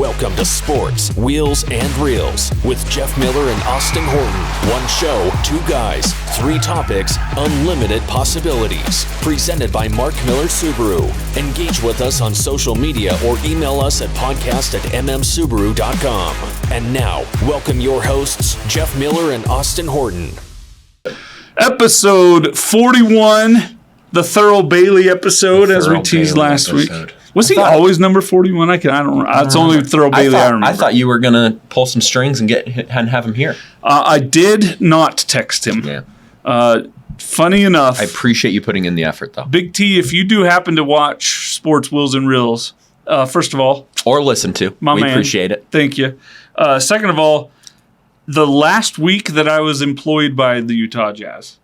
Welcome to Sports, Wheels, and Reels with Jeff Miller and Austin Horton. One show, two guys, three topics, unlimited possibilities. Presented by Mark Miller Subaru. Engage with us on social media or email us at podcast@mmsubaru.com. And now, welcome your hosts, Jeff Miller and Austin Horton. Episode 41, the Thurl Bailey episode, as we teased last week. Was he always number 41? I don't know. It's only Thurl Bailey I remember. I thought you were going to pull some strings and have him here. I did not text him. Yeah. Funny enough. I appreciate you putting in the effort, though. Big T, if you do happen to watch Sports, Wheels, and Reels, first of all. Or listen to. We appreciate it. Thank you. Second of all, the last week that I was employed by the Utah Jazz,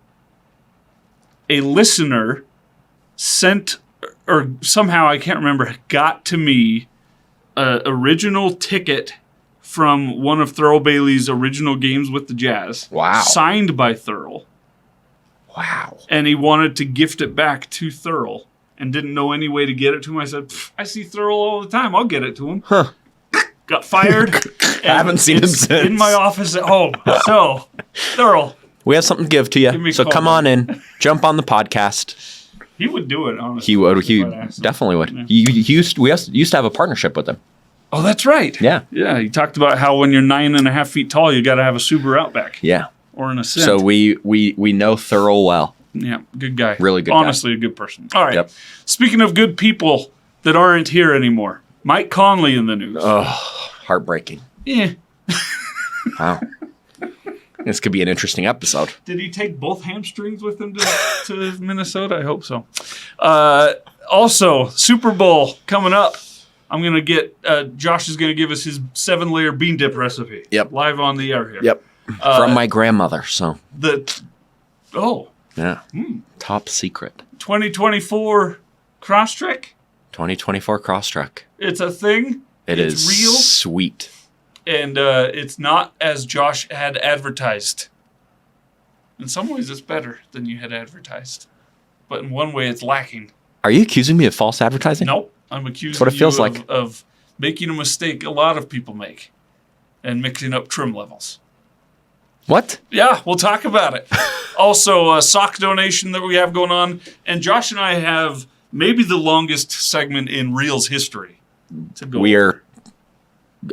a listener sent, or somehow, I can't remember, got to me an original ticket from one of Thurl Bailey's original games with the Jazz. Wow. Signed by Thurl. Wow. And he wanted to gift it back to Thurl and didn't know any way to get it to him. I said, I see Thurl all the time. I'll get it to him. Huh. Got fired. I haven't seen him since. In my office at home. So, Thurl. We have something to give to you. So come on in. Jump on the podcast. He would do it, honestly. He would. He definitely would. Yeah. We used to have a partnership with him. Oh, that's right. Yeah. Yeah, he talked about how when you're 9.5 feet tall, you got to have a Subaru Outback. Yeah. Or an Ascent. So we know Thurl well. Yeah, good guy. Really good Honestly, guy. a good person. All right. Yep. Speaking of good people that aren't here anymore, Mike Conley in the news. Oh, heartbreaking. Yeah. Wow. This could be an interesting episode. Did he take both hamstrings with him to Minnesota? I hope so. Also, Super Bowl coming up. I'm going to get, Josh is going to give us his 7-layer bean dip recipe. Yep. Live on the air here. Yep. From my grandmother, so. Yeah. Top secret. 2024 Crosstrek? 2024 Crosstrek. It's a thing. It's real. Sweet. And it's not as Josh had advertised. In some ways, it's better than you had advertised. But in one way, it's lacking. Are you accusing me of false advertising? Nope. I'm accusing That's what it feels like. of making a mistake a lot of people make and mixing up trim levels. What? Yeah, we'll talk about it. Also, a sock donation that we have going on. And Josh and I have maybe the longest segment in Reels history to go. We are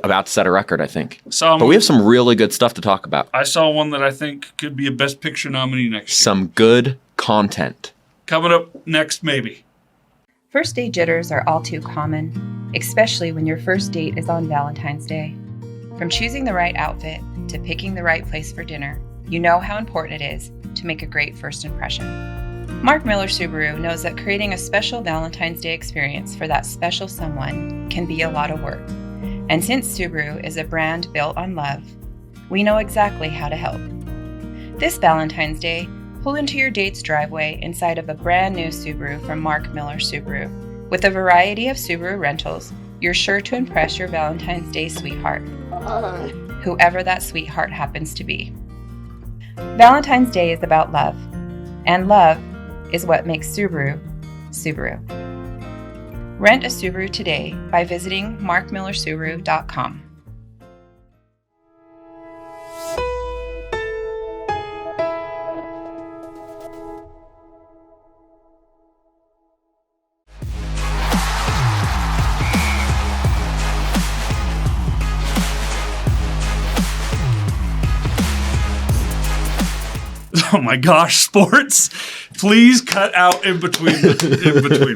about to set a record, I think. But we have some really good stuff to talk about. I saw one that I think could be a Best Picture nominee next year. Some good content. Coming up next, maybe. First date jitters are all too common, especially when your first date is on Valentine's Day. From choosing the right outfit to picking the right place for dinner, you know how important it is to make a great first impression. Mark Miller Subaru knows that creating a special Valentine's Day experience for that special someone can be a lot of work. And since Subaru is a brand built on love, we know exactly how to help. This Valentine's Day, pull into your date's driveway inside of a brand new Subaru from Mark Miller Subaru. With a variety of Subaru rentals, you're sure to impress your Valentine's Day sweetheart, whoever that sweetheart happens to be. Valentine's Day is about love, and love is what makes Subaru, Subaru. Rent a Subaru today by visiting markmillersubaru.com. Oh my gosh, sports. Please cut out in between,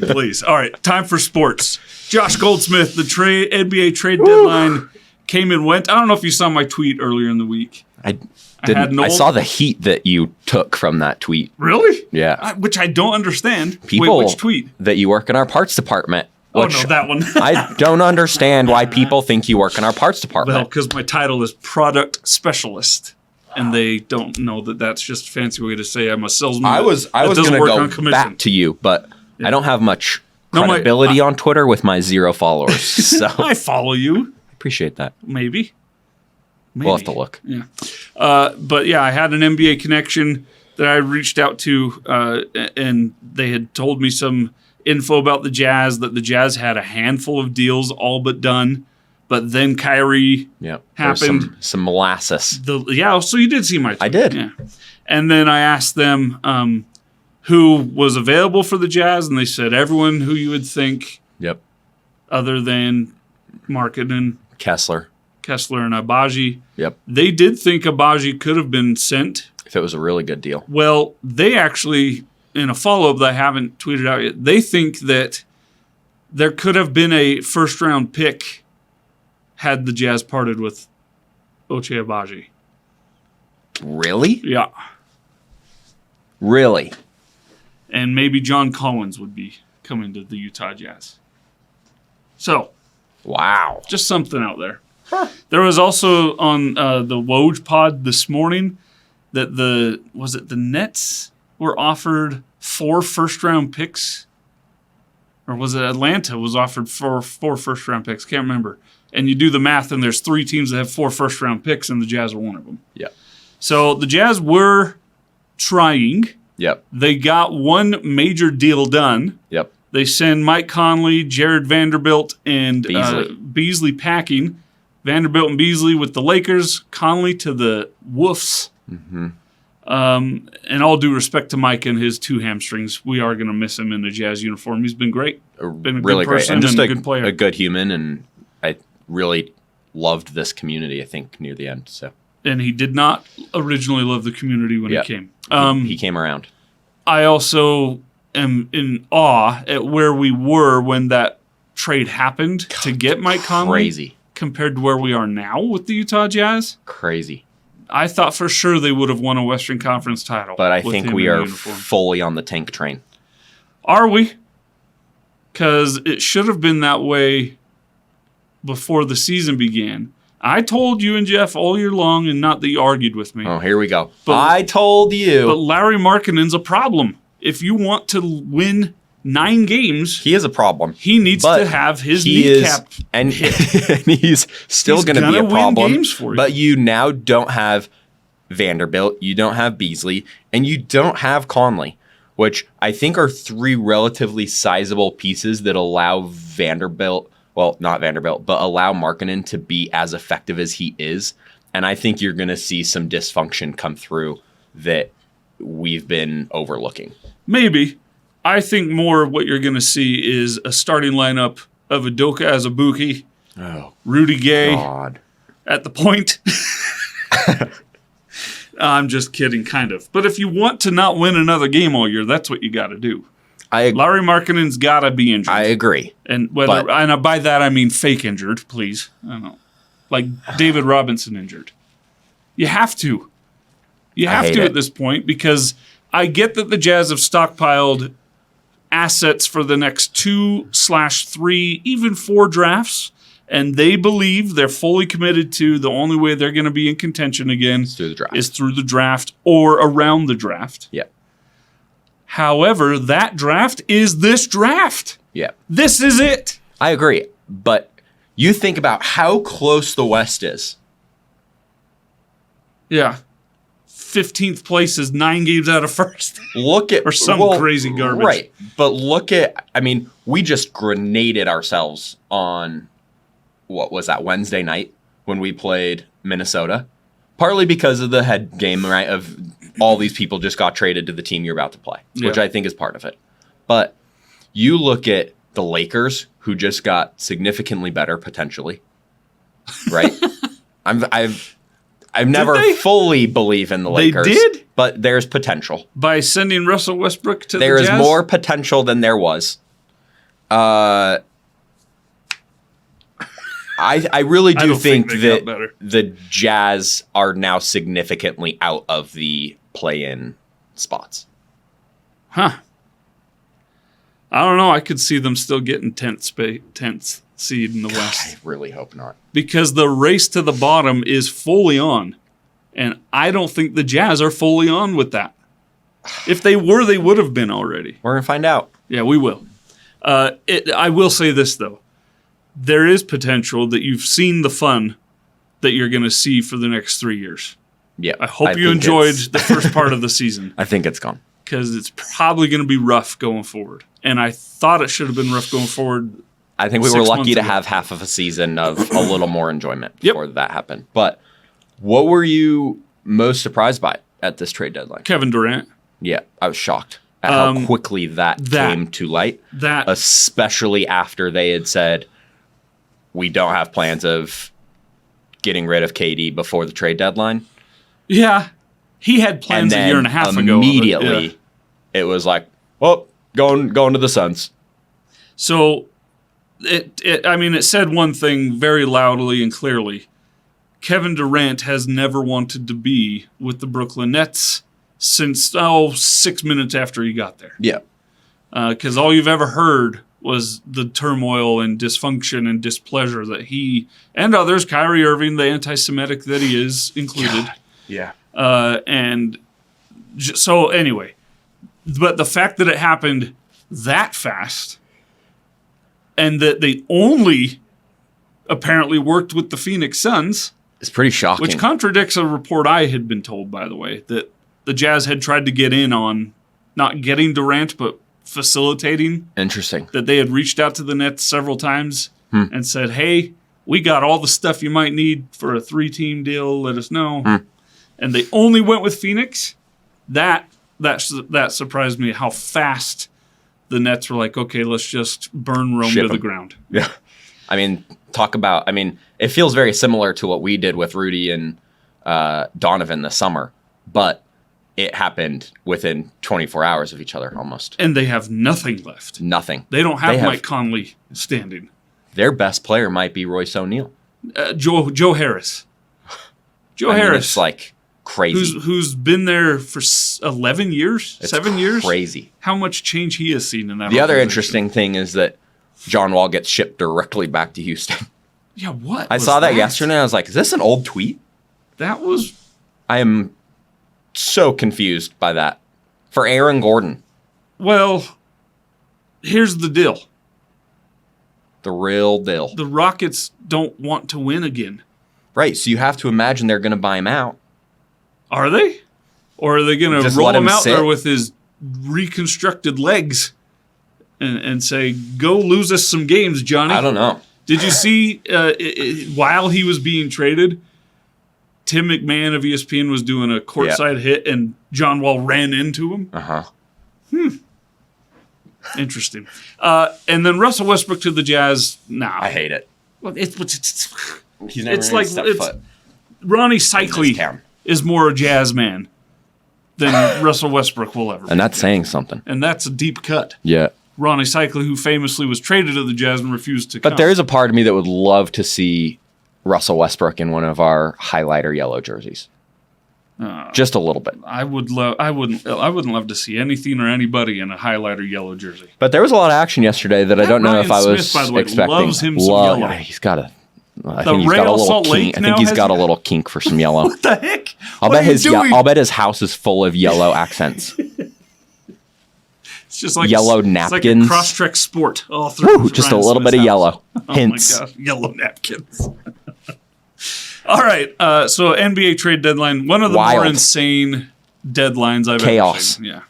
please. All right, time for sports. Josh Goldsmith, the NBA trade deadline came and went. I don't know if you saw my tweet earlier in the week. I didn't. I saw the heat that you took from that tweet. Really? Yeah. Which I don't understand. People Wait, which tweet? That you work in our parts department. Oh, no, that one. I don't understand why people think you work in our parts department. Well, because my title is product specialist. And they don't know that that's just a fancy way to say I'm a salesman. I was going to go back to you, but I don't have much credibility on Twitter with my 0 followers. So I follow you. I appreciate that. Maybe. We'll have to look. Yeah. But yeah, I had an NBA connection that I reached out to, and they had told me some info about the Jazz, that the Jazz had a handful of deals all but done. But then Kyrie happened. Some molasses. So you did see my tweet. I did. Yeah. And then I asked them who was available for the Jazz, and they said everyone who you would think. Yep. Other than Markkanen, Kessler, and Agbaji. Yep. They did think Agbaji could have been sent. If it was a really good deal. Well, they actually, in a follow-up that I haven't tweeted out yet, they think that there could have been a first-round pick had the Jazz parted with Ochai Agbaji. Really? Yeah. Really? And maybe John Collins would be coming to the Utah Jazz. So, wow. Just something out there. Huh. There was also on the Woj pod this morning that the Nets were offered 4 first-round picks? Or was it Atlanta was offered 4 first-round picks? Can't remember. And you do the math, and there's 3 teams that have 4 first-round picks, and the Jazz are one of them. Yep. So the Jazz were trying. Yep. They got one major deal done. Yep. They send Mike Conley, Jared Vanderbilt, and Beasley packing. Vanderbilt and Beasley with the Lakers. Conley to the Wolves. Mm-hmm. And all due respect to Mike and his 2 hamstrings, we are going to miss him in the Jazz uniform. He's been great. Been a really good person great. And just a good player. A good human, and I really loved this community, I think, near the end. So. And he did not originally love the community when he came. He came around. I also am in awe at where we were when that trade happened to get Mike Conley. Crazy. Compared to where we are now with the Utah Jazz. Crazy. I thought for sure they would have won a Western Conference title. But I think we are fully on the tank train. Are we? Because it should have been that way before the season began. I told you and Jeff all year long, and not that you argued with me. Oh, here we go. I told you. But Larry Markkanen's a problem. If you want to win 9 games, he is a problem. He needs to have his kneecap and he's still going to be a problem. Games for you. But you now don't have Vanderbilt, you don't have Beasley, and you don't have Conley, which I think are 3 relatively sizable pieces that allow Vanderbilt. Well, not Vanderbilt, but allow Markkanen to be as effective as he is. And I think you're going to see some dysfunction come through that we've been overlooking. Maybe. I think more of what you're going to see is a starting lineup of Udoka Azubuike, Rudy Gay at the point. I'm just kidding, kind of. But if you want to not win another game all year, that's what you got to do. Larry Markkanen's got to be injured. I agree. And and by that I mean fake injured, please. I don't know. Like David Robinson injured. You have to. You have to at this point, because I get that the Jazz have stockpiled assets for the next 2/3, even 4 drafts, and they believe they're fully committed to the only way they're going to be in contention again is through the draft or around the draft. Yeah. However, that draft is this draft. Yeah. This is it. I agree. But you think about how close the West is. Yeah. 15th place is 9 games out of first. Look at... or some crazy garbage. Right. But look at... I mean, we just grenaded ourselves on... What was that, Wednesday night when we played Minnesota? Partly because of the head game, right, of all these people just got traded to the team you're about to play, which I think is part of it. But you look at the Lakers, who just got significantly better potentially, right? I've never fully believe in the Lakers. They did? But there's potential. By sending Russell Westbrook to the Jazz? There is more potential than there was. I really do think that the Jazz are now significantly out of the play-in spots. Huh. I don't know. I could see them still getting 10th seed in the West. I really hope not. Because the race to the bottom is fully on. And I don't think the Jazz are fully on with that. If they were, they would have been already. We're going to find out. Yeah, we will. I will say this, though. There is potential that you've seen the fun that you're going to see for the next 3 years. Yeah. I hope you enjoyed the first part of the season. I think it's gone. Because it's probably going to be rough going forward. And I thought it should have been rough going forward I think we were 6 lucky months to ago. have half of a season of a little more enjoyment Yep. before that happened. But what were you most surprised by at this trade deadline? Kevin Durant. Yeah, I was shocked at how quickly that came to light, That especially after they had said, we don't have plans of getting rid of KD before the trade deadline. yeah, he had plans And a then year and a half ago. immediately, it was like, oh, going to the Suns. So it said one thing very loudly and clearly. Kevin Durant has never wanted to be with the Brooklyn Nets since 6 minutes after he got there. Yeah. Because all you've ever heard was the turmoil and dysfunction and displeasure that he and others, Kyrie Irving, the anti-Semitic that he is included. God. Yeah. So anyway, but the fact that it happened that fast and that they only apparently worked with the Phoenix Suns, It's pretty shocking. which contradicts a report I had been told, by the way, that the Jazz had tried to get in on not getting Durant, but facilitating, Interesting. that they had reached out to the Nets several times and said, hey, we got all the stuff you might need for a 3-team deal. Let us know. And they only went with Phoenix. That surprised me how fast the Nets were like, okay, let's just burn Rome Ship to the 'em. ground. Yeah. It feels very similar to what we did with Rudy and Donovan this summer, but it happened within 24 hours of each other almost. And they have nothing left. Nothing. They don't have They have- Mike Conley standing. Their best player might be Royce O'Neal. Joe Harris. Joe I mean, Harris, it's like crazy. who's been there for 11 years, It's 7 years. Crazy. How much change he has seen in that. The other organization. interesting thing is that John Wall gets shipped directly back to Houston. Yeah, what? I was saw that yesterday and I was like, is this an old tweet? That was I am so confused by that. For Aaron Gordon, well. Here's the deal: the real deal. the Rockets don't want to win again. Right, so you have to imagine they're going to buy him out. Are they? Or are they going to Just roll let him him out sit? there with his reconstructed legs and say, "Go lose us some games, Johnny"? I don't know. Did you see while he was being traded, Tim McMahon of ESPN was doing a courtside hit, and John Wall ran into him? Uh-huh. Interesting. And then Russell Westbrook to the Jazz. Nah, I hate it. Well, it's He's never It's gonna like- step it's- foot Ronnie in this Cycli town. is more a jazz man than Russell Westbrook will ever be. And that's saying something. And that's a deep cut. Yeah. Ronnie Cycli, who famously was traded to the Jazz and refused to come. But there is a part of me that would love to see Russell Westbrook in one of our highlighter yellow jerseys. Just a little bit. I wouldn't love to see anything or anybody in a highlighter yellow jersey. But there was a lot of action yesterday that I don't know Ryan if I was Smith, by the way, expecting. loves him some yellow. Yeah, he's got a. I The think he's got a Real little Salt Lake kink. I now think he's has- got a little kink for some yellow. What the heck? I'll What bet are you doing? I'll bet his house is full of yellow accents. It's just like yellow It's like napkins. a cross-track sport all through. Woo, just a Ryan little bit Smith's of house. yellow. Oh Hints. my gosh, yellow napkins. All right, so NBA trade deadline, one of the more Wild. insane deadlines I've ever Chaos. seen. Yeah,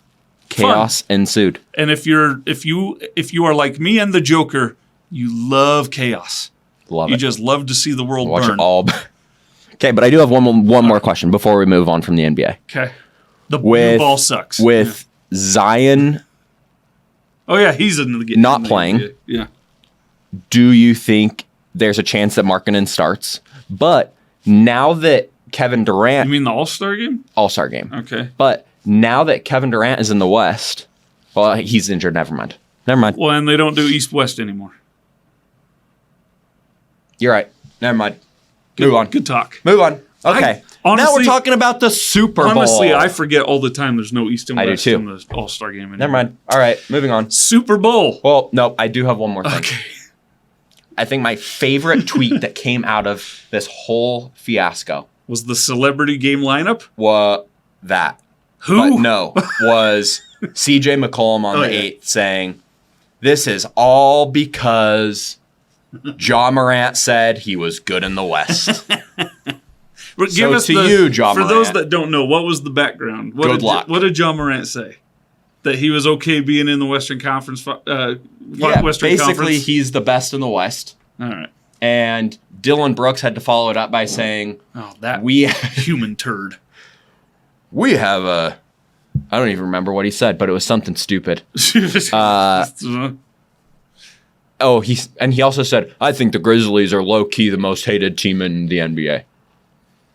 Chaos ensued. and if you are like me and the Joker, you love chaos. Love You it. just love to see the world Watch burn. it all. Okay, but I do have one more question before we move on from the NBA. Okay, the With blue ball sucks. With Zion, oh yeah, he's in the game. Not playing. Yeah. do you think there's a chance that Markkanen starts? But now that Kevin You Durant, mean the All-Star game? All-Star game. Okay. But now that Kevin Durant is in the West, well, he's injured. Never mind. Well, and they don't do East-West anymore. You're right. Never mind. Move on. Good talk. Move on. Okay. Now we're honestly- talking about the Super Bowl. Honestly, I forget all the time there's no East and I do West too. in the All-Star game anymore. Never mind. All right. Moving on. Super Bowl. Well, no, I do have one more thing. Okay. I think my favorite tweet that came out of this whole fiasco Was the celebrity game lineup? was that. Who? But no, was CJ McCollum on Oh, the yeah. 8th saying, this is all because Ja Morant said he was good in the West. But So to you, Ja For those Morant. that don't know, what was the background? Good luck. What did John Morant say? that he was okay being in the Western Conference. Western basically Conference. he's the best in the West. All right. And Dylan Brooks had to follow it up by saying, Oh, that we human turd. we have a, I don't even remember what he said, but it was something stupid. He also said, I think the Grizzlies are low-key the most hated team in the NBA.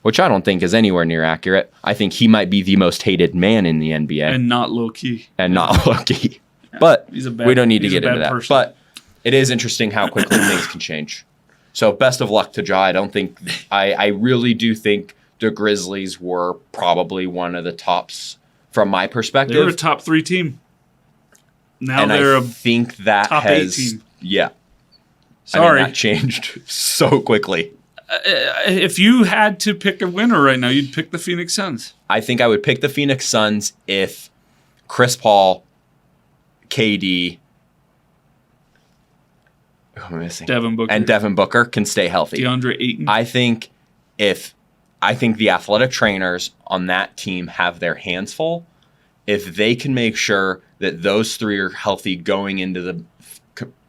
Which I don't think is anywhere near accurate. I think he might be the most hated man in the NBA. And not low-key. And not low-key. But we don't need to get into that. Person. But it is interesting how quickly things can change. So best of luck to Ja. I really do think the Grizzlies were probably one of the tops from my perspective. They were a top 3 team. Now and they're I think that top 8 team. Yeah. Sorry. That changed so quickly. If you had to pick a winner right now, you'd pick the Phoenix Suns. I think I would pick the Phoenix Suns if Chris Paul, KD, who am I missing? Devin Booker. And Devin Booker can stay healthy. DeAndre Ayton. I think the athletic trainers on that team have their hands full. If they can make sure that those 3 are healthy going into the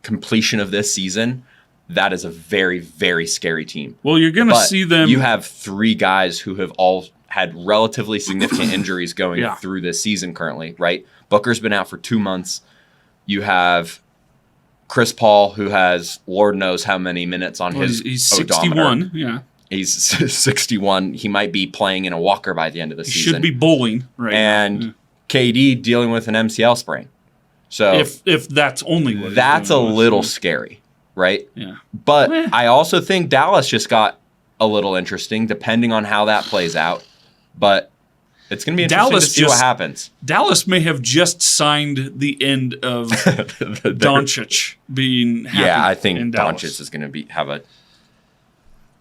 completion of this season, that is a very, very scary team. Well, you're going to see them. You have 3 guys who have all had relatively significant injuries going Yeah. through this season currently, right? Booker's been out for 2 months. You have Chris Paul, who has Lord knows how many minutes on his he's odometer. 61. Yeah. He's 61. He might be playing in a walker by the end of the He season. should be bowling right and now. KD dealing with an MCL sprain. So If that's only what that's a he's doing, little scary, right? Yeah. But I also think Dallas just got a little interesting, depending on how that plays out. But it's going to be interesting to see what happens. Dallas may have just signed the end of Doncic being happy. Yeah, I think in Dallas. Doncic is going to have a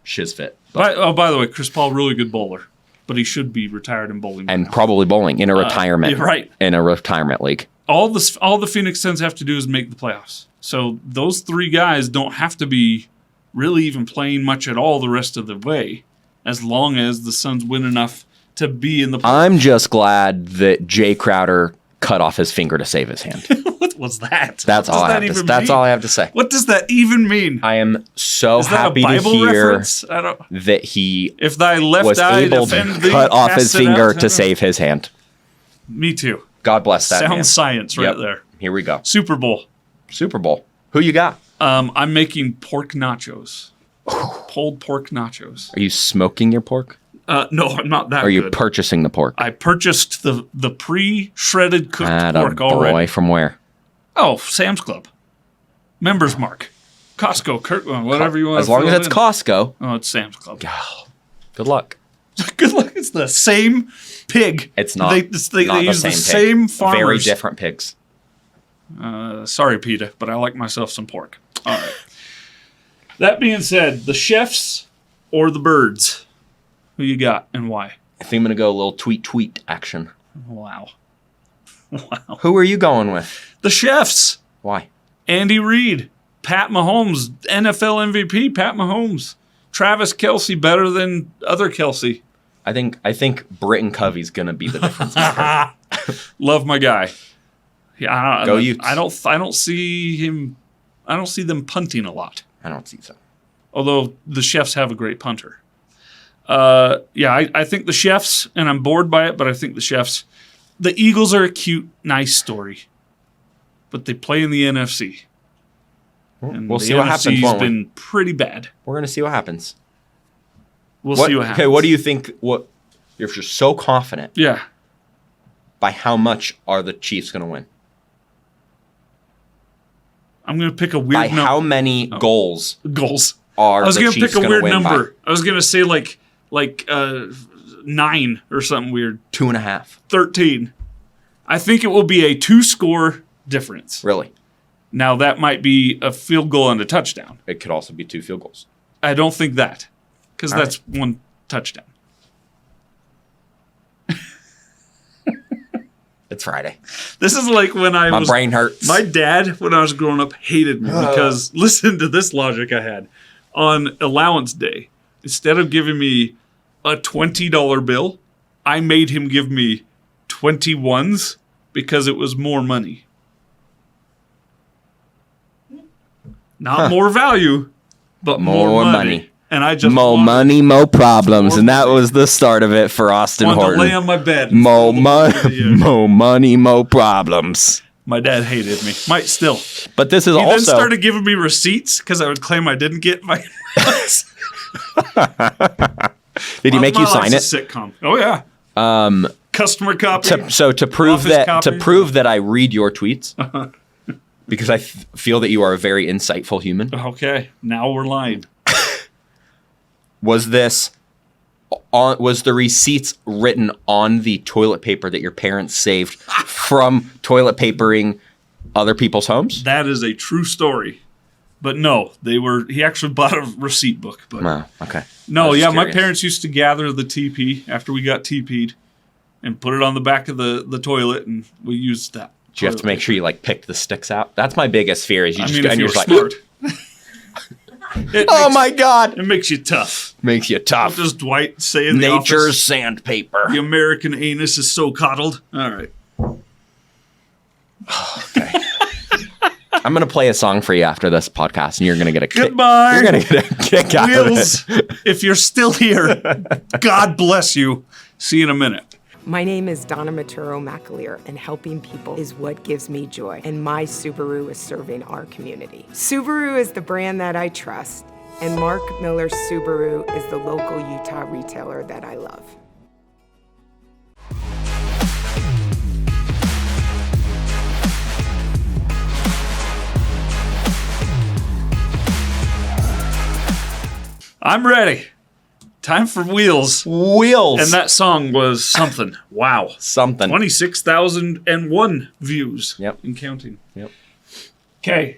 shiz fit. By the way, Chris Paul, really good bowler, but he should be retired in bowling. And probably bowling in a retirement, right? In a retirement league. All the Phoenix Suns have to do is make the playoffs. So those 3 guys don't have to be really even playing much at all the rest of the way, as long as the Suns win enough to be in the playoffs. I'm just glad that Jay Crowder cut off his finger to save his hand. What was that? That's all I have to say. What does that even mean? I am so Is that happy a Bible to hear reference? I don't. that he If thy left was eye able defend to thee, cut off his cast it finger out. to save his hand. Me too. God bless that Sound man. science right Yep. there. Here we go. Super Bowl. Super Bowl. Who you got? I'm making pork nachos. Pulled pork nachos. Are you smoking your pork? No, I'm not that Or are you good. purchasing the pork? I purchased the pre-shredded cooked pork boy, already. from where? Oh, Sam's Club. Members Mark. Costco, Kirkland, whatever you want As to long as fill it's in. Costco. Oh, it's Sam's Club. Good luck. Good luck. It's the same pig. It's not. They not use the pig. same farmers. Very different pigs. Sorry, PETA, but I like myself some pork. All right. That being said, the chefs or the birds? Who you got and why? I think I'm going to go a little tweet action. Wow. Who are you going with? The chefs. Why? Andy Reid, Pat Mahomes, NFL MVP, Pat Mahomes. Travis Kelce better than other Kelce. I think Britton Covey's going to be the difference maker. Love my guy. Yeah, Go Utes. I don't see him. I don't see them punting a lot. I don't see so. Although the chefs have a great punter. I think the chefs, and I'm bored by it, but I think the chefs. The Eagles are a cute, nice story, but they play in the NFC. And We'll the see what happens. NFC's been pretty bad. We're going to see what happens. We'll see what happens. Okay, what do you think? What if you're so confident? Yeah. By how much are the Chiefs going to win? I'm going to pick a weird By number. how many goals Goals. are I was the going to Chiefs pick a weird win number. I was going to say like 9 or something weird. 2.5. 13. I think it will be a 2-score difference. Really? Now, that might be a field goal and a touchdown. It could also be 2 field goals. I don't think that, because All that's one touchdown. It's Friday. This is like when My brain hurts. My dad, when I was growing up, hated me because listen to this logic I had. On allowance day, instead of giving me a $20 bill, I made him give me 21s because it was more money. Not more value, but more money. And I just More money, more problems. And that was the start of it for Austin wanted Horton. to lay on my bed. More money, more problems. My dad hated me. Might still. But this is He then also... started giving me receipts because I would claim I didn't get my... Did he make you sign it? Sitcom. Oh, yeah. Customer copy. To prove Office that copy. to prove that I read your tweets, because I feel that you are a very insightful human. Okay, now we're lying. Was the receipts written on the toilet paper that your parents saved from toilet papering other people's homes? That is a true story. But no, he actually bought a receipt book. But Wow, okay. no, yeah, my curious. parents used to gather the TP after we got TP'd and put it on the back of the toilet, and we used that. Do you have to make sure you like pick the sticks out? That's my biggest fear. Is you just if and you're you're just smart. oh my god, It makes you tough. makes you What tough. does Dwight say in the Nature's office? sandpaper. The American anus is so coddled. All right. I'm gonna play a song for you after this podcast, and you're gonna get a kick. Goodbye. You're gonna get a kick out Wheels, of it. if you're still here, God bless you. See you in a minute. My name is Donna Maturo McAleer, and helping people is what gives me joy. And my Subaru is serving our community. Subaru is the brand that I trust, and Mark Miller Subaru is the local Utah retailer that I love. I'm ready. Time for Wheels. Wheels. And that song was something. Wow. something. 26,001 views. Yep. And counting. Yep. Okay.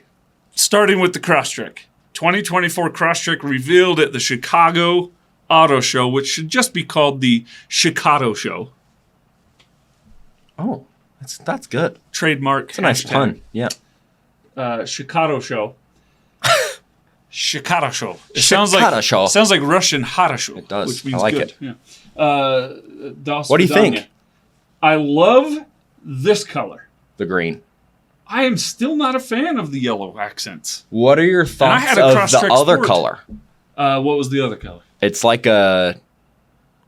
Starting with the Crosstrek. 2024 Crosstrek revealed at the Chicago Auto Show, which should just be called the Chicago Show. Oh, that's good. Trademark. It's a nice hashtag. pun. Yeah. Chicago Show. Chicago Show. It Chicago Show. sounds like Russian Harasho. It does. Which means I like good. it. Yeah. What do you think? I love this color. The green. I am still not a fan of the yellow accents. What are your thoughts had a of the Crosstrek other Sport. color? What was the other color? It's like a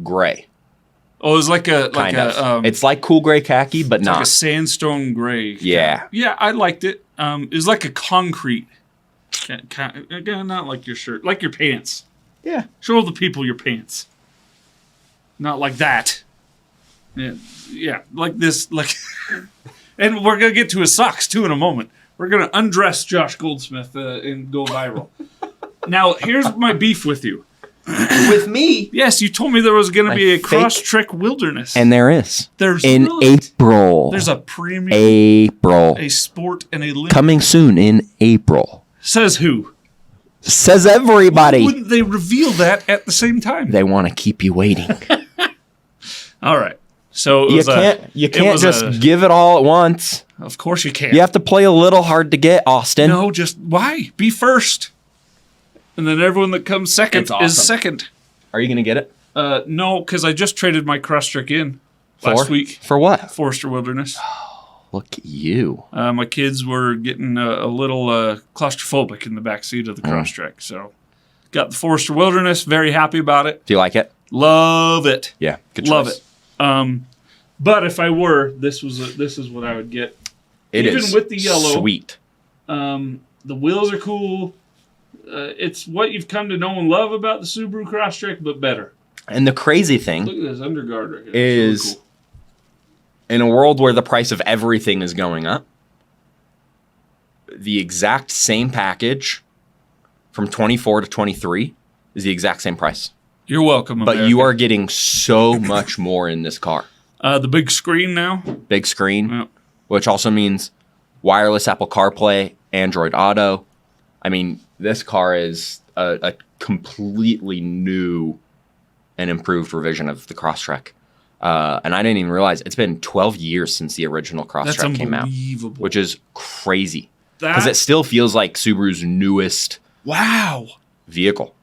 gray. Oh, it was like a Kind of. It's like cool gray khaki, but like not. a sandstone gray. Yeah. Yeah, I liked it. It was like a concrete. Again, not like your shirt, like your pants. Yeah. Show the people your pants. Not like that. Yeah, like this, like. And we're gonna get to his socks too in a moment. We're gonna undress Josh Goldsmith and go viral. Now, here's my beef with you. With me. Yes, you told me there was gonna be a fake- Crosstrek Wilderness. And there is. there's In really- April. There's a premium, April. a sport, and a limit. Coming soon in April. Says who? Says everybody. Wouldn't they reveal that at the same time? They want to keep you waiting. All right. So it You was can't just give it all at once. Of course you can. You have to play a little hard to get, Austin. No, just why? Be first. And then everyone that comes second It's awesome. is second. Are you going to get it? No, because I just traded my Crosstrek in last week. For what? Forester Wilderness. Look at you. My kids were getting a little claustrophobic in the back seat of the Crosstrek. So got the Forester Wilderness. Very happy about it. Do you like it? Love it. Yeah. Good choice. Love it. But if I were, this is what I would get. It Even is with the yellow. sweet. The wheels are cool. It's what you've come to know and love about the Subaru Crosstrek, but better. And the crazy thing Look at this underguard right here. is, It's really in a world where the price of everything is going up, the exact same package from 24 to 23 is the exact same price. cool. You're welcome, But America. you are getting so much more in this car. The big screen now. Big screen, Yeah. which also means wireless Apple CarPlay, Android Auto. I mean, this car is a completely new and improved revision of the Crosstrek. And I didn't even realize it's been 12 years since the original That's Crosstrek came out, unbelievable. which is crazy That- because it still feels like Subaru's newest Wow. vehicle.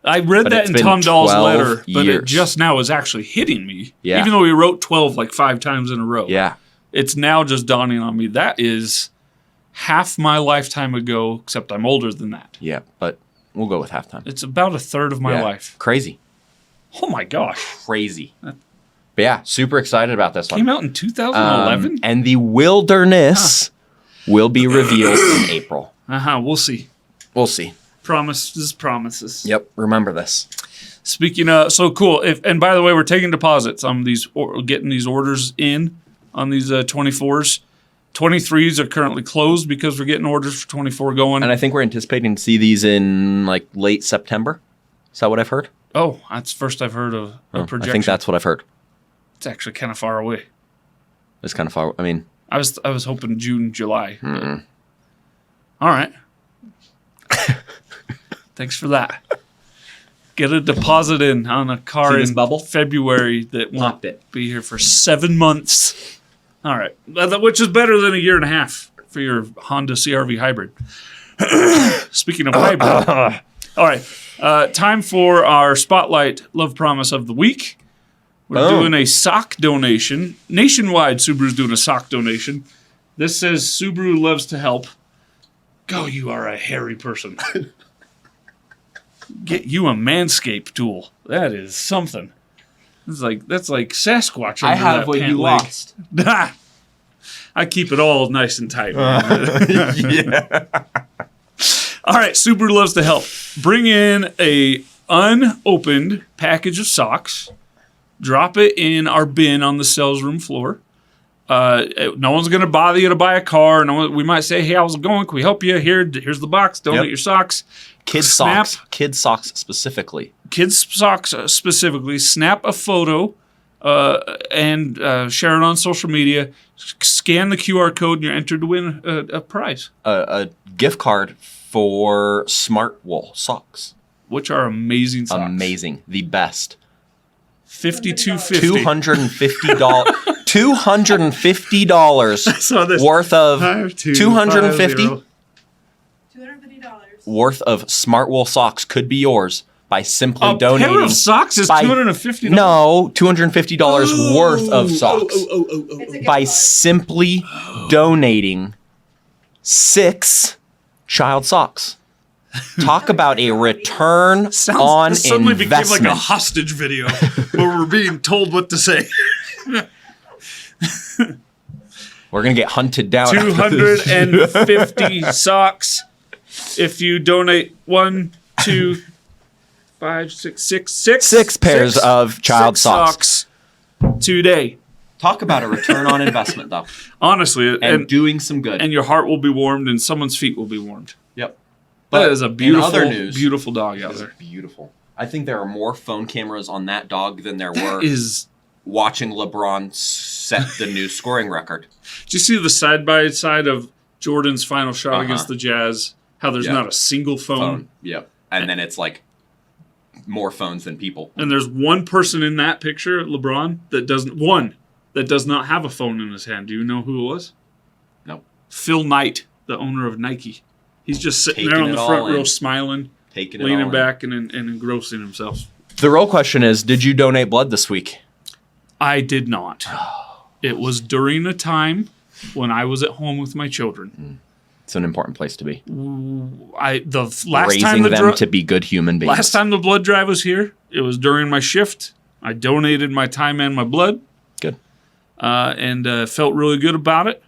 I read But that it's in been Tom Dahl's 12 letter, but it years. just now is actually hitting me. Yeah. Even though he wrote 12 like 5 times in a row. Yeah. it's now just dawning on me that is half my lifetime ago, except I'm older than that. Yeah, but we'll go with halftime. It's about a third of my Yeah. life. Crazy. Oh my gosh. Crazy. But yeah, super excited about this one. Came out in 2011? And the wilderness will be revealed in April. We'll see. We'll see. Promises. Yep, remember this. Speaking of, so cool. And by the way, we're taking deposits on these, getting these orders in on these 24s. 23s are currently closed because we're getting orders for 24 going. And I think we're anticipating to see these in like late September. Is that what I've heard? Oh, that's first I've heard of a projection. I think that's what I've heard. It's actually kind of far away. It's kind of far. I mean, I was hoping June, July. All right. Thanks for that. Get a deposit in on a car See this in bubble? February that won't Popped it. be here for 7 months. All right. Which is better than a year and a half for your Honda CR-V hybrid. Speaking of hybrid. All right. Time for our Spotlight Love Promise of the Week. We're doing a sock donation. Nationwide, Subaru's doing a sock donation. This says Subaru Loves to Help. Go, you are a hairy person. Get you a Manscaped tool. That is something. That's like Sasquatch. I under have that what pant you leg. lost. I keep it all nice and tight. Man. Yeah. All right, Subaru Loves to Help. Bring in a unopened package of socks. Drop it in our bin on the sales room floor. No one's going to bother you to buy a car. We might say, hey, how's it going? Can we help you? Here's the box. Donate your socks. Kids socks. Kids socks specifically. Kids socks specifically. Snap a photo and share it on social media. Scan the QR code and you're entered to win a prize. A gift card for Smart Wool socks. Which are amazing socks. Amazing. The best. $52.50. $250. $250 worth of $250 worth of Smart Wool socks could be yours by simply donating. A pair of socks is $250. No, $250 worth of socks by simply donating 6 child socks. Talk about a return on suddenly investment. Became like a hostage video where we're being told what to say. We're gonna get hunted down. 250 socks. If you donate 1, 2, 5, 6 pairs of child socks today. Talk about a return on investment, though. Honestly, and doing some good. And your heart will be warmed, and someone's feet will be warmed. Yep. That is a beautiful, in other news, beautiful dog out there. Beautiful. I think there are more phone cameras on that dog than there were is watching LeBron set the new scoring record. Did you see the side by side of Jordan's final shot against the Jazz? How there's not a single phone. Yep. And then it's like more phones than people. And there's one person in that picture, LeBron, that does not have a phone in his hand. Do you know who it was? No. Phil Knight, the owner of Nike. He's just sitting there on the front row smiling, leaning back and engrossing himself. The real question is, did you donate blood this week? I did not. It was during a time when I was at home with my children. It's an important place to be. Raising them to be good human beings. Last time the blood drive was here, it was during my shift. I donated my time and my blood. Good. And felt really good about it.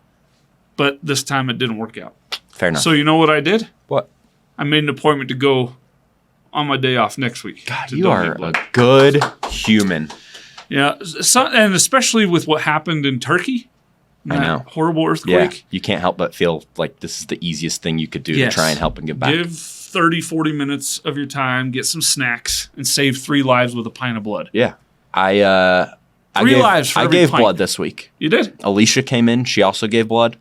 But this time it didn't work out. Fair enough. So you know what I did? What? I made an appointment to go on my day off next week. God, you are a good human. Yeah, and especially with what happened in Turkey. I know. Horrible earthquake. Yeah, you can't help but feel like this is the easiest thing you could do to try and help and give back. Give 30, 40 minutes of your time, get some snacks, and save 3 lives with a pint of blood. Yeah. I gave blood this week. You did? Alicia came in. She also gave blood.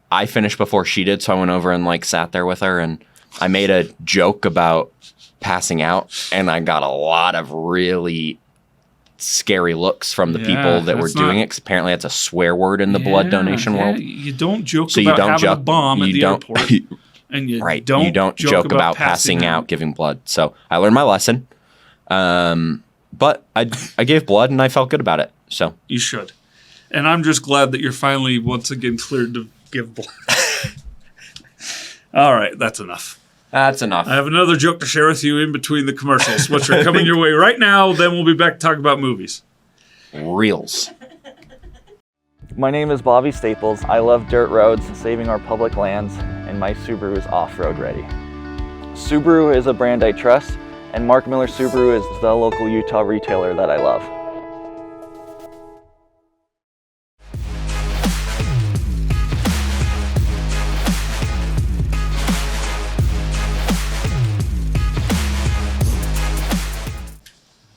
I finished before she did, so I went over and sat there with her, and I made a joke about passing out, and I got a lot of really scary looks from the people that were doing it, because apparently that's a swear word in the blood donation world. You don't joke about having a bomb at the airport. And you don't joke about passing out giving blood. So I learned my lesson. But I gave blood, and I felt good about it. So you should. And I'm just glad that you're finally once again cleared to give blood. All right, that's enough. That's enough. I have another joke to share with you in between the commercials, which are coming your way right now. Then we'll be back to talk about movies. Reels. My name is Bobby Staples. I love dirt roads, saving our public lands, and my Subaru is off-road ready. Subaru is a brand I trust, and Mark Miller Subaru is the local Utah retailer that I love.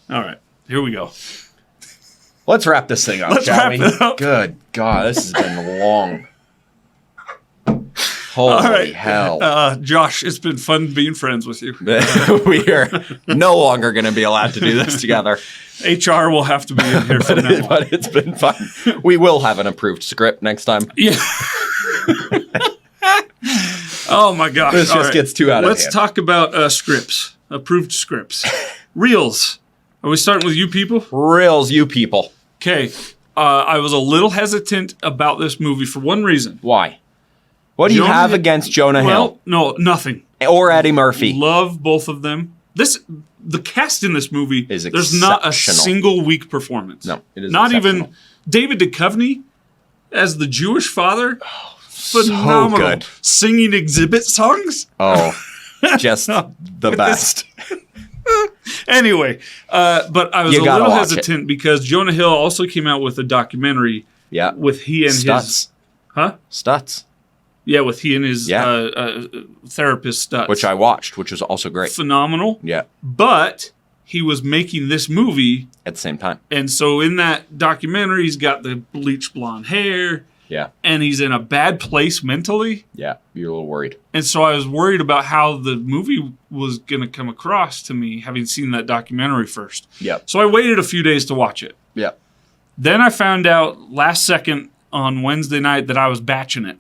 All right, here we go. Let's wrap this thing up, Let's shall wrap we? it up. Good God, this has been long. Holy All right, hell. Josh, it's been fun being friends with you. We are no longer going to be allowed to do this together. HR will have to be in here from now on. But it's been fun. We will have an approved script next time. Yeah. Oh my gosh! This just gets too out of hand. Let's talk about scripts, approved scripts, reels. Are we starting with you people? Reels, you people. Okay. I was a little hesitant about this movie for one reason. Why? What do you Jonah have Hill- against Jonah Hill? No, nothing. Or Eddie Murphy? Love both of them. The cast in this movie Is there's not a exceptional. single weak performance. No, it is not even exceptional. David Duchovny as the Jewish father. Phenomenal. So good. Singing exhibit songs. Oh, just the best. Anyway, but I was You a gotta little watch hesitant because Jonah Hill also came out with a documentary Yeah. with he and his Stutz. Yeah, with he and his Yeah. therapist Stutz. Which I watched, which was also great. Phenomenal. Yeah. But he was making this movie, At the same time. and so in that documentary, he's got the bleach blonde hair, Yeah. and he's in a bad place mentally. Yeah. You're a little worried. And so I was worried about how the movie was going to come across to me, having seen that documentary first. Yep. So I waited a few days to watch it. Yep. Then I found out last second on Wednesday night that I was batching it.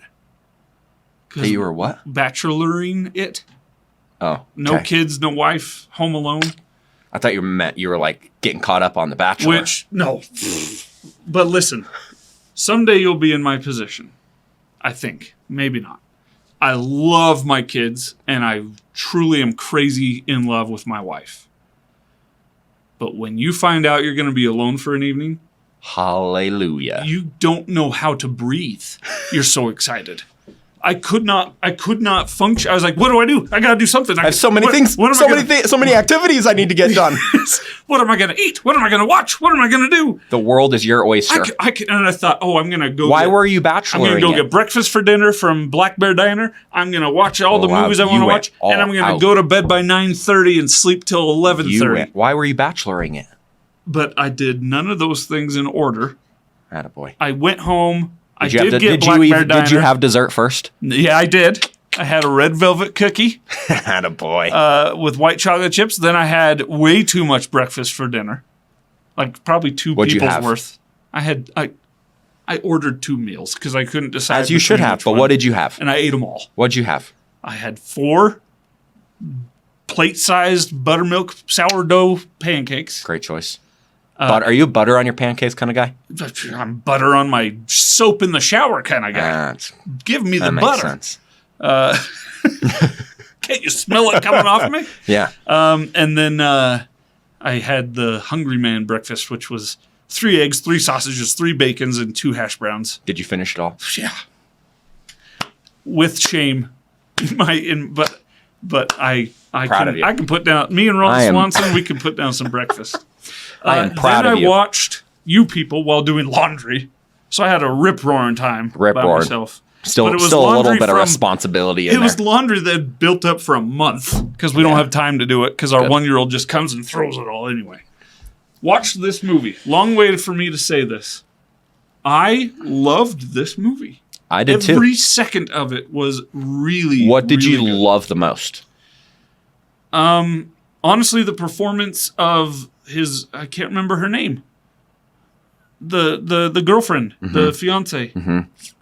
Hey, you were what? Bacheloring it. Oh. No okay. kids, no wife, home alone. I thought you were like getting caught up on The Bachelor. Which, no. But listen, someday you'll be in my position. I think. Maybe not. I love my kids, and I truly am crazy in love with my wife. But when you find out you're going to be alone for an evening, Hallelujah. you don't know how to breathe. You're so excited. I could not function. I was like, what do? I got to do something. I have so many things, What am so I many gonna, things, so many activities I need to get done. What am I going to eat? What am I going to watch? What am I going to do? The world is your oyster. And I thought, I'm going to go. Why were you I'm bacheloring going to go it? get breakfast for dinner from Black Bear Diner. I'm going to watch all the Wow, movies I want you to went watch, all and I'm going to out. go to bed by 9:30 and sleep till 11:30. Why were you bacheloring it? But I did none of those things in order. Attaboy. I went home. Did you get Black Bear Diner. Did you have dessert first? Yeah, I did. I had a red velvet cookie Attaboy. with white chocolate chips. Then I had way too much breakfast for dinner, like probably two What'd you people's have? worth. I ordered 2 meals because I couldn't decide. As you should between have. which But one. what did you have? And I ate them all. What'd you have? I had 4 plate-sized buttermilk sourdough pancakes. Great choice. Are you a butter on your pancakes kind of guy? I'm butter on my soap in the shower kind of guy. That Give me the makes butter. sense. Can't you smell it coming off me? Yeah. And then I had the Hungry Man breakfast, which was 3 eggs, 3 sausages, 3 bacons, and 2 hash browns. Did you finish it all? Yeah. With shame. But I Proud of you. can put down, me and Ron I am- Swanson, we can put down some breakfast. I am proud then of you. I watched You People while doing laundry. So I had a rip-roaring time by Rip-roaring. myself. Still But it was a little laundry bit of from- responsibility in It there. was laundry that had built up for a month because we don't have time to do it because our Good. 1-year-old just comes and throws it all anyway. Watch this movie. Long way for me to say this. I loved this movie. I did too. Every second of it was really What did you really good. love the most? Honestly, the performance of his, I can't remember her name. The girlfriend, the fiance.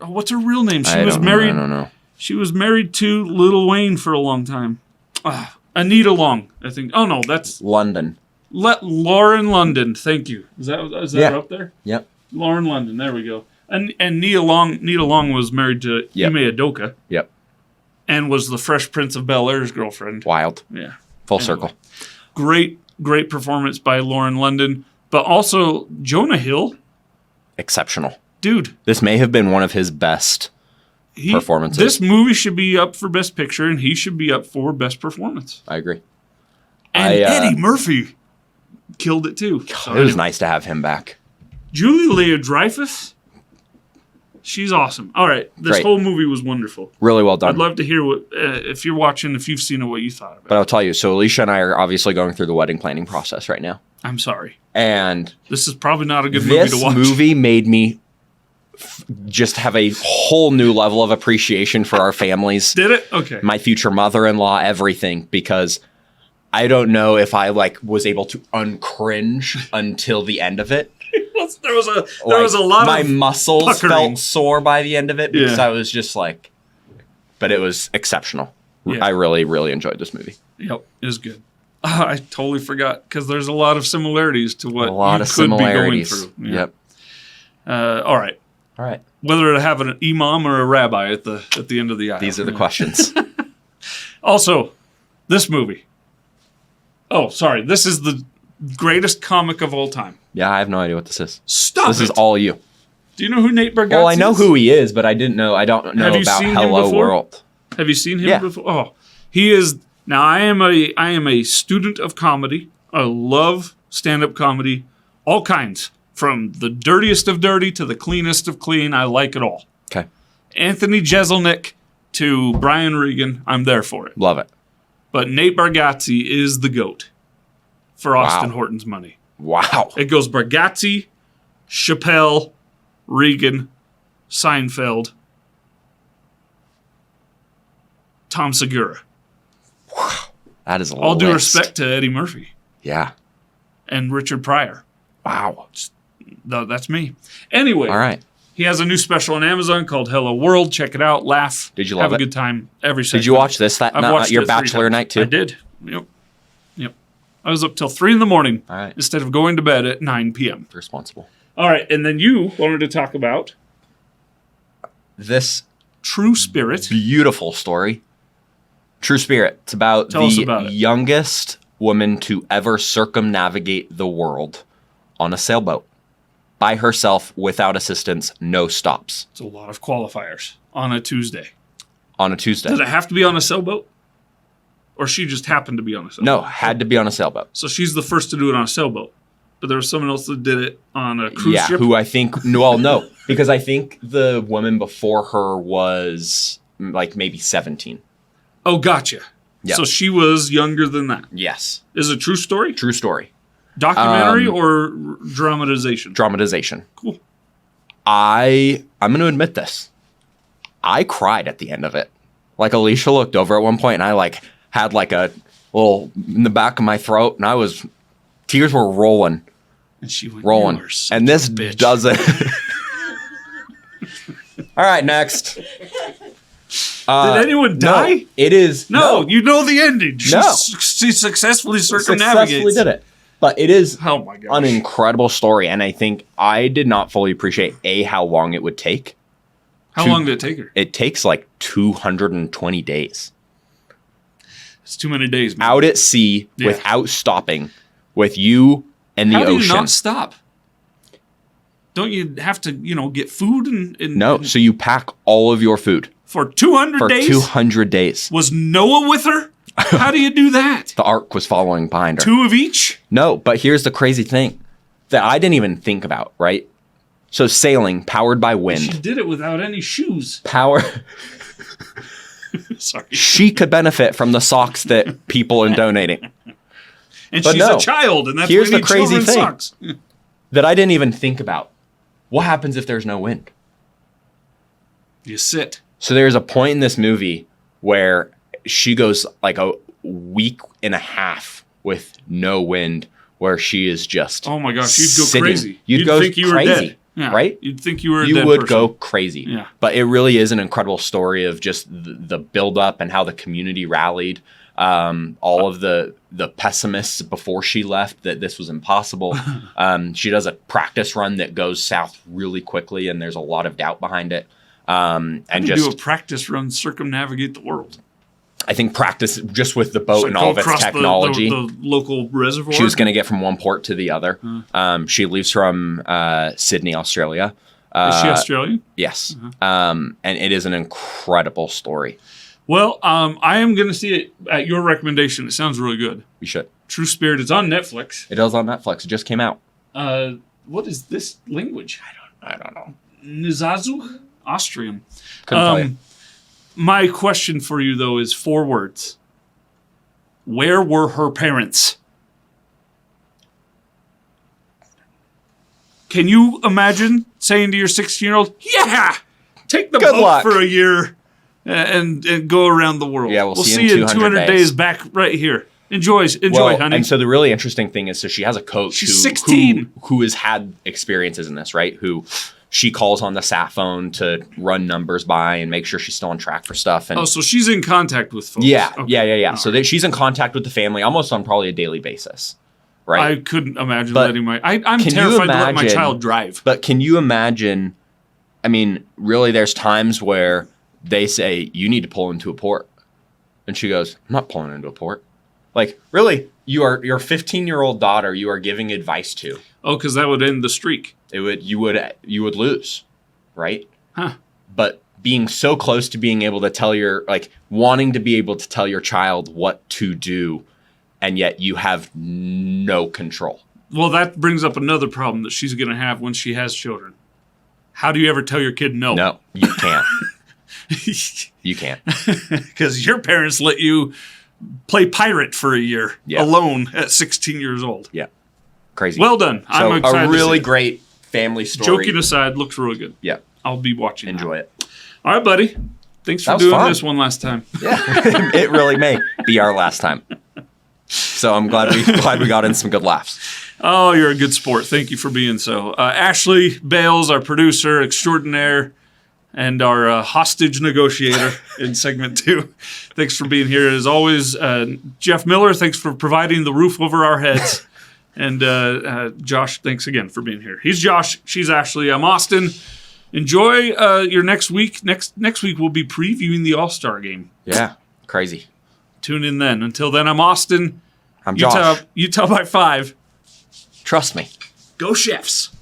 Oh, what's her real name? She was married. I don't know. She was married to Lil Wayne for a long time. Anita Long, I think. Oh, no, that's London. Lauren London. Thank you. Is that Yeah. up there? Yep. Lauren London. There we go. And Nia Long was married to Yep. Ime Udoka Yep. and was the Fresh Prince of Bel-Air's girlfriend. Wild. Yeah. Full Anyway. circle. Great performance by Lauren London, but also Jonah Hill. Exceptional. Dude, This may have been one of his best performances. This movie should be up for Best Picture, and he should be up for Best Performance. I agree. And Eddie Murphy killed it too. So It was anyway. nice to have him back. Julie Louis-Dreyfus, she's awesome. All right, this Great. whole movie was wonderful. Really well done. I'd love to hear what if you're watching, if you've seen it, what you thought of it. But I'll tell you, so Alicia and I are obviously going through the wedding planning process right now. I'm sorry. And This is probably not a good movie this to watch. movie made me just have a whole new level of appreciation for our families. Did it? Okay. My future mother-in-law, everything, because I don't know if I was able to uncringe until the end of it. there was a lot my of muscles puckering. felt sore by the end of it because Yeah. I was just like, but it was exceptional. Yeah. I really, really enjoyed this movie. Yep, it was good. I totally forgot because there's a lot of similarities to what A lot you of could be going similarities. through. Yeah. Yep. All right. All right. Whether to have an imam or a rabbi at the end of the aisle. These are the Yeah. questions. Also, this movie. Oh, sorry. This is the greatest comic of all time. Yeah, I have no idea what this is. Stop This it. is all you. Do you know who Nate Bargatze Well, I know is? who he is, but I don't know Have you about seen him Hello before? World. Have you seen him Yeah. before? Oh, he is. Now, I am a student of comedy. I love stand-up comedy, all kinds. From the dirtiest of dirty to the cleanest of clean. I like it all. Okay. Anthony Jeselnik to Brian Regan, I'm there for it. Love it. But Nate Bargatze is the GOAT for Austin Wow. Horton's money. Wow. It goes Bargatze, Chappelle, Regan, Seinfeld, Tom Segura. That is a All due list. respect to Eddie Murphy Yeah. and Richard Pryor. Wow. That's me. Anyway, All right. he has a new special on Amazon called Hello World. Check it out. Laugh. Did you Have love a it? good time every Saturday. Did you watch this I've watched your it 3 bachelor times. night too? I did. Yep. I was up till 3 a.m. All right. instead of going to bed at 9 p.m. Responsible. All right, and then you wanted to talk about This True Spirit. beautiful story. True Spirit. It's about Tell us the about it. youngest woman to ever circumnavigate the world on a sailboat by herself without assistance, no stops It's a lot of qualifiers on a Tuesday. on a Tuesday. Does it have to be on a sailboat? Or she just happened to be on a sailboat? No, had to be on a sailboat. So she's the first to do it on a sailboat. But there was someone else that did it on a cruise Yeah, ship? who I think, well, no, because I think the woman before her was like maybe 17. Oh, gotcha. Yeah. So she was younger than that. Yes. Is it a true story? True story. Documentary or dramatization? Dramatization. Cool. I'm going to admit this. I cried at the end of it. Like Alicia looked over at one point and I had a little in the back of my throat and tears were rolling. And she went, Rolling. "You are such And this a bitch." doesn't. All right, next. Did anyone die? No, it is. No, you know the ending. She, No. she successfully successfully circumnavigates. did it. But it is Oh my gosh. an incredible story. And I think I did not fully appreciate how long it would take. How long did it take her? It takes like 220 days. It's too many days, man. Out at sea Yeah. without stopping with you and the How do you ocean. not stop? Don't you have to, get food and No, so you pack all of your food for 200 for days? 200 days. Was Noah with her? How do you do that? The ark was following behind her. 2 of each? No, but here's the crazy thing that I didn't even think about, right? So sailing, powered by She wind. did it without any shoes. Power. Sorry. She could benefit from the socks that people are donating. And But she's no. a child, and that's Here's why we the need crazy children's thing. socks. That I didn't even think about. What happens if there's no wind? You sit. So there's a point in this movie where she goes like a week and a half with no wind, where she is just Oh my gosh, you'd go sitting. crazy. You'd go think you crazy, were dead. Yeah. right? You'd think you were a You dead would person. go crazy. Yeah. But it really is an incredible story of just the build up and how the community rallied. all of the pessimists before she left that this was impossible. She does a practice run that goes south really quickly, and there's a lot of doubt behind it. And do a practice run circumnavigate the world. I think practice just with the boat So and go all of its across technology. the local reservoir. She was going to get from one port to the other. She leaves from Sydney, Australia. Is she Australian? Yes. And it is an incredible story. Well, I am going to see it at your recommendation. It sounds really good. You should. True Spirit. It's on Netflix. It is on Netflix. It just came out. What is this language? I don't know. Nizazu? Austrian. Couldn't tell you. My question for you, though, is 4 words. Where were her parents? Can you imagine saying to your 16-year-old, yeah, take the Good boat luck. for a year and go around the world. Yeah, we'll see you in in 200 days back right here. Enjoy, honey. And so the really interesting thing is, so she has a coach She's 16. who has had experiences in this, right? Who she calls on the sat phone to run numbers by and make sure she's still on track for stuff. And so she's in contact with folks. yeah. Okay. So she's in contact with the family almost on probably a daily basis, right? I couldn't imagine But letting I'm can you terrified to let my imagine- child drive. But can you imagine? I mean, really, there's times where they say you need to pull into a port, and she goes, "I'm not pulling into a port." Like, really, your 15-year-old daughter, you are giving advice to. Oh, because that would end the streak. You would lose, right? Huh. But being so close to being able to wanting to be able to tell your child what to do, and yet you have no control. Well, that brings up another problem that she's going to have when she has children. How do you ever tell your kid no? No, you can't. You can't. Because your parents let you play pirate for a year alone at 16 years old. Yeah. Crazy. Well done. So I'm excited a to really see it. great family story. Joking aside, looks really good. Yeah. I'll be watching. Enjoy it. All right, buddy. Thanks for That was doing fun. this one last time. Yeah. It really may be our last time. So I'm glad we got in some good laughs. Oh, you're a good sport. Thank you for being so. Ashley Bales, our producer extraordinaire, and our hostage negotiator in segment 2. Thanks for being here. As always, Jeff Miller, thanks for providing the roof over our heads. And Josh, thanks again for being here. He's Josh. She's Ashley. I'm Austin. Enjoy your next week. Next week, we'll be previewing the All-Star game. Yeah. Crazy. Tune in then. Until then, I'm Austin. I'm Josh. Utah by 5. Trust me. Go Chefs.